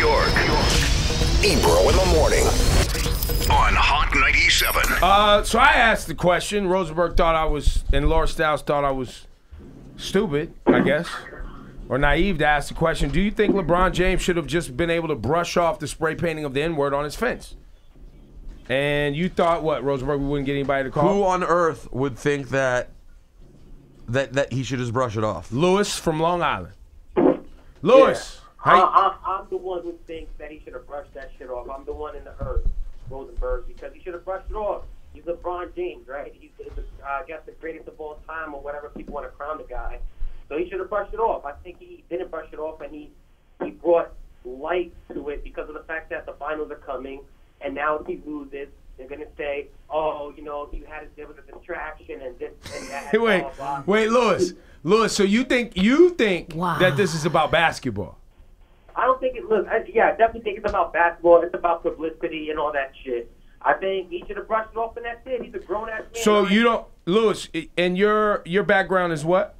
York. Ebro in the morning on Hot 97. So I asked the question. Rosenberg thought I was, and Laura Stiles thought I was stupid, I guess, or naive to ask the question. Do you think LeBron James should have just been able to brush off the spray painting of the N-word on his fence? And you thought, what, Rosenberg, we wouldn't get anybody to call? Who on earth would think that he should just brush it off? Lewis from Long Island. Lewis. Yeah. I'm the one who thinks that he should have brushed that shit off. I'm the one in the earth, Rosenberg, because he should have brushed it off. He's LeBron James, right? He's, I guess, the greatest of all time or whatever people want to crown the guy. So he should have brushed it off. I think he didn't brush it off, and he brought light to it because of the fact that the finals are coming, and now if he loses, they're going to say, oh, you know, there was a distraction and this and that. Wait, Lewis, so you think that this is about basketball? I don't think it looks. Yeah, I definitely think it's about basketball. It's about publicity and all that shit. I think he should have brushed it off, and that's it. He's a grown ass man. So you don't, Lewis, and your background is what?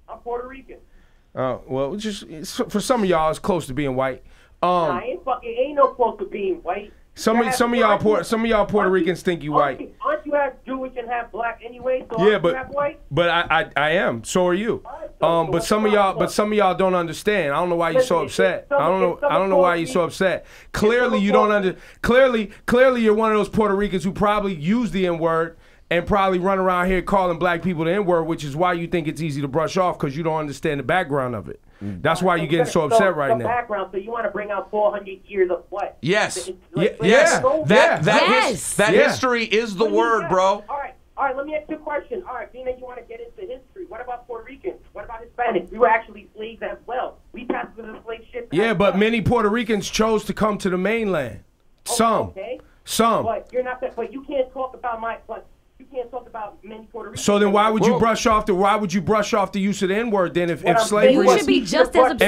I'm Puerto Rican. Oh well, just for some of y'all, it's close to being white. Nah, ain't no close to being white. Some of y'all Puerto Ricans think you white. Aren't you half Jewish and half black anyway? So yeah, but half white? But I am. So are you. But some of y'all don't understand. I don't know why you're so upset. I don't know why you're so upset. Clearly you don't Clearly you're one of those Puerto Ricans who probably use the N-word and probably run around here calling black people the N-word, which is why you think it's easy to brush off because you don't understand the background of it. That's why you're getting so upset right now. Background, so you want to bring out 400 years of what? Yes. Yes. That history is the word, bro. All right, let me ask you a question. All right, being that you want to get into history, what about Puerto Ricans? What about Hispanics? We were actually slaves as well. We passed through the slave ship. Yeah, but many Puerto Ricans chose to come to the mainland. Some. But you're not that. But you can't talk about you can't talk about many Puerto Ricans. So then why would you brush off the use of the N-word then if slavery you should be just as upset.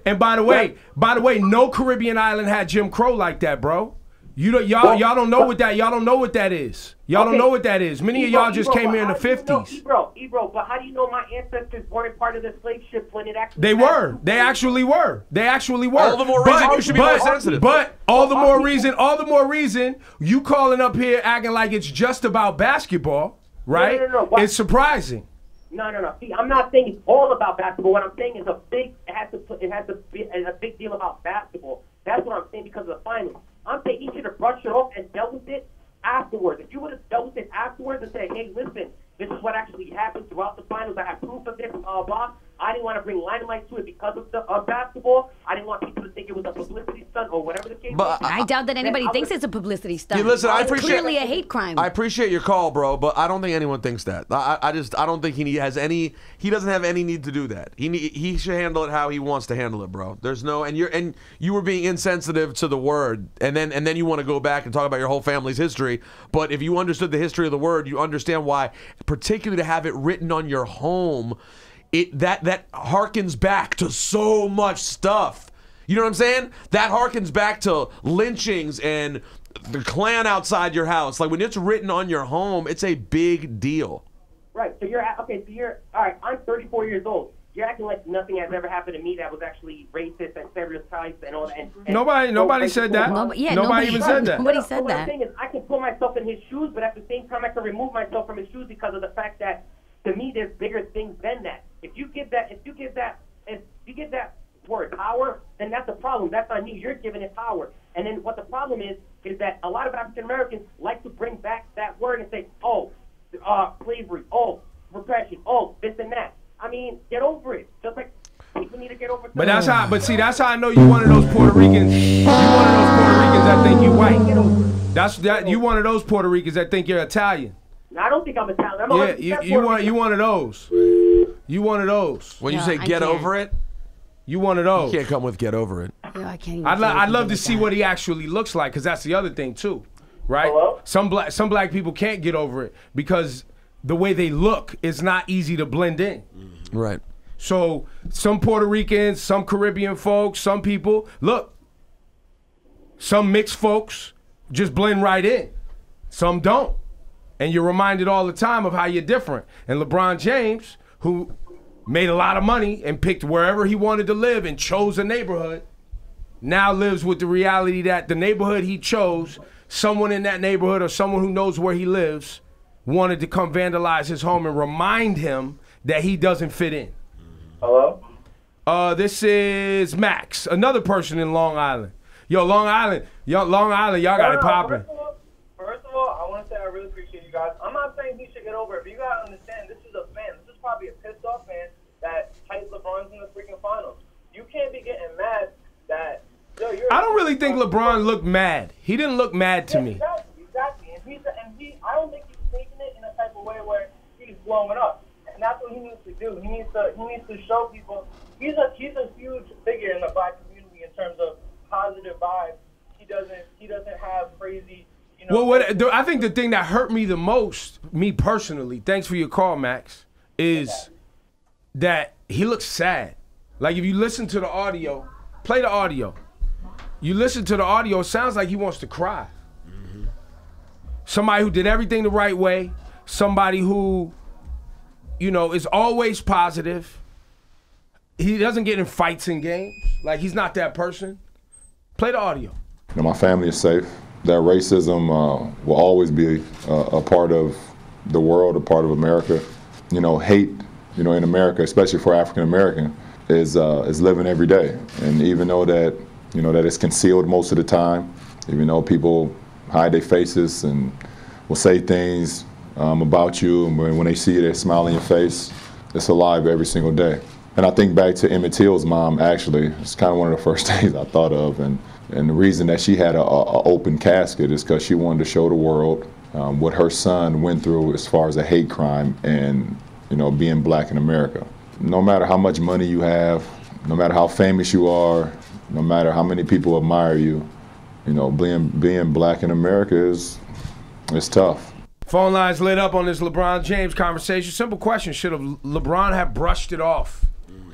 And by the way, no Caribbean island had Jim Crow like that, bro. Y'all don't know what that is. Y'all don't know what that is. Many of y'all just came here in the 50s. Ebro, but how do you know my ancestors weren't part of the slave ship when it actually They were. They actually were. All the more reason you should be more sensitive. But all the more reason you calling up here acting like it's just about basketball, right? No. It's surprising. No. See, I'm not saying it's all about basketball. What I'm saying is it has to be a big deal about basketball. That's what I'm saying because of the finals. I'm saying he should have brushed it off and dealt with it afterwards. If you would have dealt with it afterwards and said, hey, listen, this is what actually happened throughout the finals. I have proof of this, blah. I didn't want to bring limelight to it because of the basketball. I didn't want people to think it was a publicity stunt or whatever the case was. I doubt that anybody thinks it's a publicity stunt. Listen, I appreciate clearly a hate crime. I appreciate your call, bro, but I don't think anyone thinks that. I don't think he doesn't have any need to do that. He should handle it how he wants to handle it, bro. There's no and you were being insensitive to the word, and then you want to go back and talk about your whole family's history. But if you understood the history of the word, you understand why, particularly to have it written on your home. That harkens back to so much stuff. You know what I'm saying? That harkens back to lynchings and the Klan outside your house. Like when it's written on your home, it's a big deal. Right. So you're all right. I'm 34 years old. You're acting like nothing has ever happened to me that was actually racist and stereotypes and all that. And nobody said that. Nobody even said that. Nobody said what that. I'm saying is I can put myself in his shoes, but at the same time I can remove myself from his shoes because of the fact that to me there's bigger things than that. If you give that word power, then that's a problem. That's on you. You're giving it power. And then what the problem is that a lot of African Americans like to bring back that word and say, oh, slavery, oh, repression, oh, this and that. I mean, get over it. Just like people need to get over it. But that's how I know you one of those Puerto Ricans. You one of those Puerto Ricans that think you white. You one of those Puerto Ricans that think you're Italian. I don't think I'm Italian. You one of those. You one of those. When you say get over it, you one of those. You can't come with get over it. Yeah, I can't. I'd love to see what he actually looks like, because that's the other thing too, right? Hello? Some black people can't get over it because the way they look is not easy to blend in. Right. So some Puerto Ricans, some Caribbean folks, some people some mixed folks just blend right in. Some don't. And you're reminded all the time of how you're different. And LeBron James, who made a lot of money and picked wherever he wanted to live and chose a neighborhood, now lives with the reality that the neighborhood he chose, someone in that neighborhood or someone who knows where he lives wanted to come vandalize his home and remind him that he doesn't fit in. Hello? This is Max, another person in Long Island. Yo, Long Island, y'all got it popping. First of all, I want to say I really appreciate you guys. I'm not saying he should get over it, but you got to understand, this is a fan. This is probably a pissed off fan that hyped LeBron's in the freaking finals. You can't be getting mad that, yo, I don't really think LeBron looked mad. He didn't look mad to me. Exactly. I don't think he's taking it in a type of way where he's blowing up. And that's what he needs to do. He needs to show people he's a huge figure in the black community in terms of positive vibes. He doesn't have crazy, I think the thing that hurt me the most, me personally, thanks for your call, Max, is that he looks sad. Like if you listen to the audio, play the audio. You listen to the audio, it sounds like he wants to cry. Somebody who did everything the right way, somebody who, is always positive. He doesn't get in fights in games. Like he's not that person. Play the audio. My family is safe. That racism will always be a part of the world, a part of America. Hate, in America, especially for African American, is living every day. And even though that, that it's concealed most of the time, even though people hide their faces and will say things about you, and when they see you, they smile in your face, it's alive every single day. And I think back to Emmett Till's mom, actually. It's kind of one of the first things I thought of. And the reason that she had a open casket is because she wanted to show the world what her son went through as far as a hate crime and, being black in America. No matter how much money you have, no matter how famous you are, no matter how many people admire you, being black in America is tough. Phone lines lit up on this LeBron James conversation. Simple question: should have LeBron have brushed it off?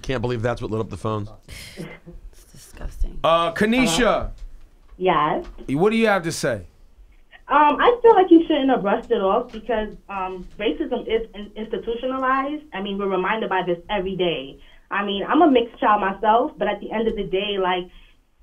Can't believe that's what lit up the phones. It's disgusting. Kanisha. Yes. What do you have to say? I feel like he shouldn't have brushed it off because racism is institutionalized. I mean, we're reminded by this every day. I mean, I'm a mixed child myself, but at the end of the day, like,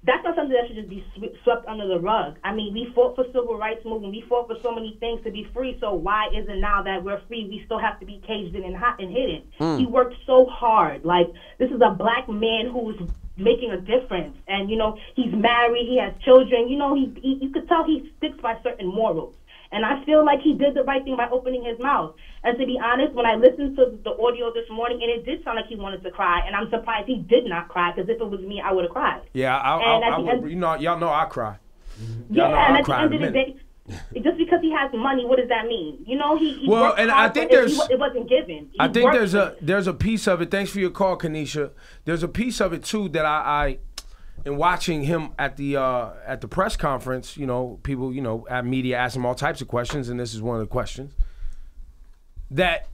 that's not something that should just be swept under the rug. I mean, we fought for civil rights movement. We fought for so many things to be free. So why is it now that we're free, we still have to be caged in and hidden? He worked so hard. Like, this is a black man who's making a difference. And, he's married. He has children. You could tell he sticks by certain morals. And I feel like he did the right thing by opening his mouth. And to be honest, when I listened to the audio this morning, and it did sound like he wanted to cry, and I'm surprised he did not cry, because if it was me, I would have cried. Yeah, I would. Y'all know I cry. And at the end of the day, just because he has money, what does that mean? He worked hard, I think it wasn't given. I think there's a piece of it. Thanks for your call, Kanisha. There's a piece of it too that I in watching him at the press conference, people, at media ask him all types of questions, and this is one of the questions that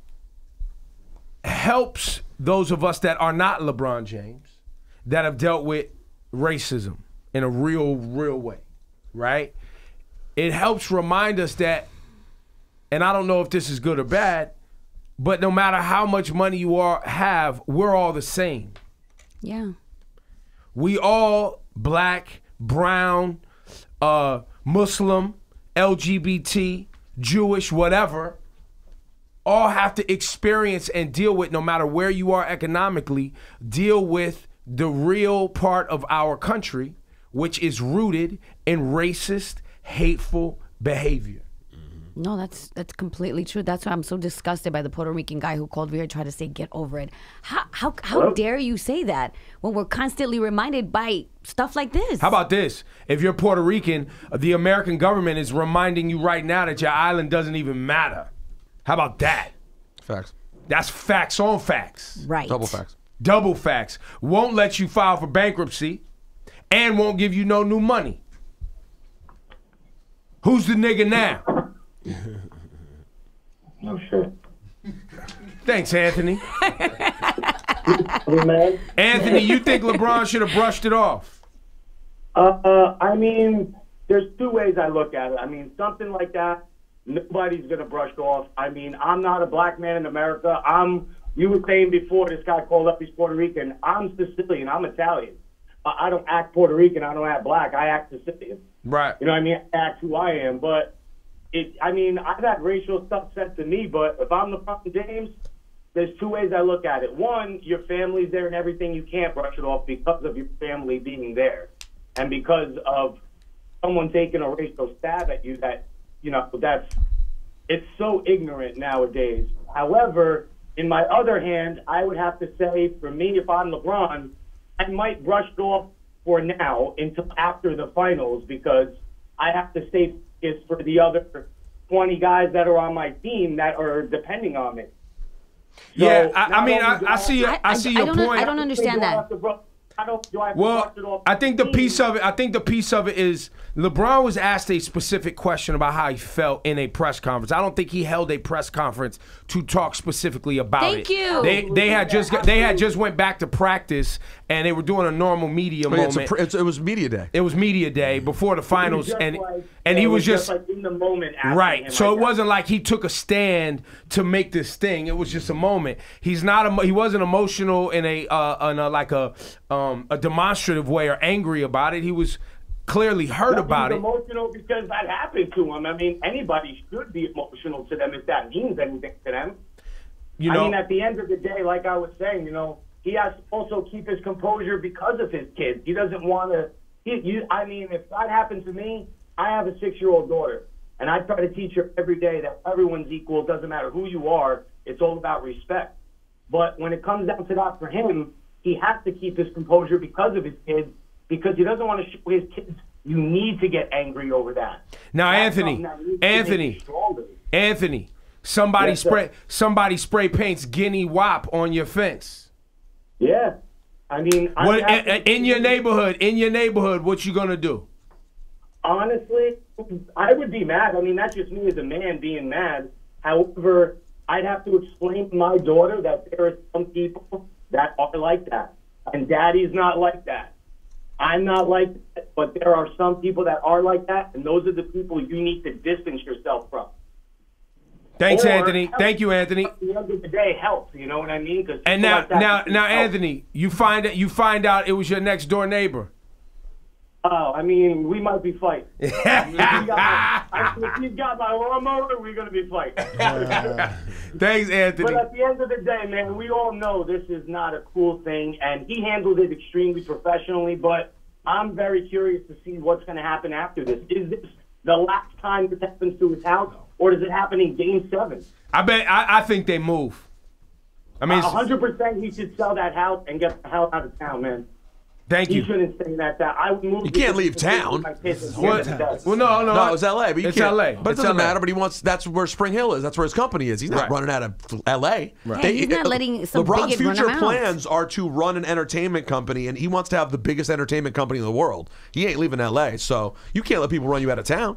helps those of us that are not LeBron James, that have dealt with racism in a real way, right? It helps remind us that, and I don't know if this is good or bad, but no matter how much money you have, we're all the same. Yeah. We all, black, brown, Muslim, LGBT, Jewish, whatever, all have to experience and deal with, no matter where you are economically, deal with the real part of our country, which is rooted in racist, hateful behavior. No, that's completely true. That's why I'm so disgusted by the Puerto Rican guy who called here and tried to say, get over it. How dare you say that when we're constantly reminded by stuff like this? How about this? If you're Puerto Rican, the American government is reminding you right now that your island doesn't even matter. How about that? Facts. That's facts on facts. Right. Double facts. Double facts. Won't let you file for bankruptcy and won't give you no new money. Who's the nigga now? No shit. Thanks, Anthony. Anthony, you think LeBron should have brushed it off? I mean, there's two ways I look at it. I mean, something like that, nobody's going to brush it off. I mean, I'm not a black man in America. You were saying before, this guy called up, he's Puerto Rican. I'm Sicilian. I'm Italian. I don't act Puerto Rican. I don't act black. I act Sicilian. Right. You know what I mean? I act who I am. But I mean, I've had racial stuff said to me. But if I'm LeBron James, there's two ways I look at it. One, your family's there and everything. You can't brush it off because of your family being there, and because of someone taking a racial stab at you. That it's so ignorant nowadays. However, in my other hand, I would have to say, for me, if I'm LeBron, I might brush it off for now until after the finals, because I have to stay focused for the other 20 guys that are on my team that are depending on me. So yeah, I see your point. I don't understand that. I think the piece of it is LeBron was asked a specific question about how he felt in a press conference. I don't think he held a press conference to talk specifically about it. Thank you. They had just went back to practice and they were doing a normal media moment. It was media day. It was media day before the finals, and he was just like in the moment. Right. So it wasn't like he took a stand to make this thing. It was just a moment. He wasn't emotional in a demonstrative way or angry about it. He was clearly hurt about it. Emotional because that happened to him. I mean, anybody should be emotional to them if that means anything to them. I mean, at the end of the day, like I was saying, he has to also keep his composure because of his kids. He doesn't want to. I mean, if that happened to me, I have a 6-year-old daughter, and I try to teach her every day that everyone's equal. It doesn't matter who you are. It's all about respect. But when it comes down to that for him, he has to keep his composure because of his kids, because he doesn't want to show his kids you need to get angry over that. Now, Anthony, somebody spray paints Guinea WAP on your fence. Yeah. I mean, in your neighborhood, what you gonna do? Honestly, I would be mad. I mean, that's just me as a man being mad. However, I'd have to explain to my daughter that there are some people that are like that. And Daddy's not like that. I'm not like that. But there are some people that are like that, and those are the people you need to distance yourself from. Thanks, Anthony. Thank you, Anthony. At the end of the day, helps. You know what I mean? And now, Anthony, you find out it was your next door neighbor. Oh, I mean, we might be fighting. If he's got my lawnmower, we're going to be fighting. Thanks, Anthony. But at the end of the day, man, we all know this is not a cool thing, and he handled it extremely professionally, but I'm very curious to see what's going to happen after this. Is this the last time this happens to his house, or does it happen in Game 7? I think they move. I mean, 100% he should sell that house and get the hell out of town, man. Thank you. He shouldn't stay that. I would move. You can't leave town. No, it's L.A. But it's L.A. But it doesn't matter. But that's where Spring Hill is. That's where his company is. He's not running out of L.A. Right. Hey, he's not letting some LeBron's bigot run future him out. plans are to run an entertainment company, and he wants to have the biggest entertainment company in the world. He ain't leaving L.A. So you can't let people run you out of town.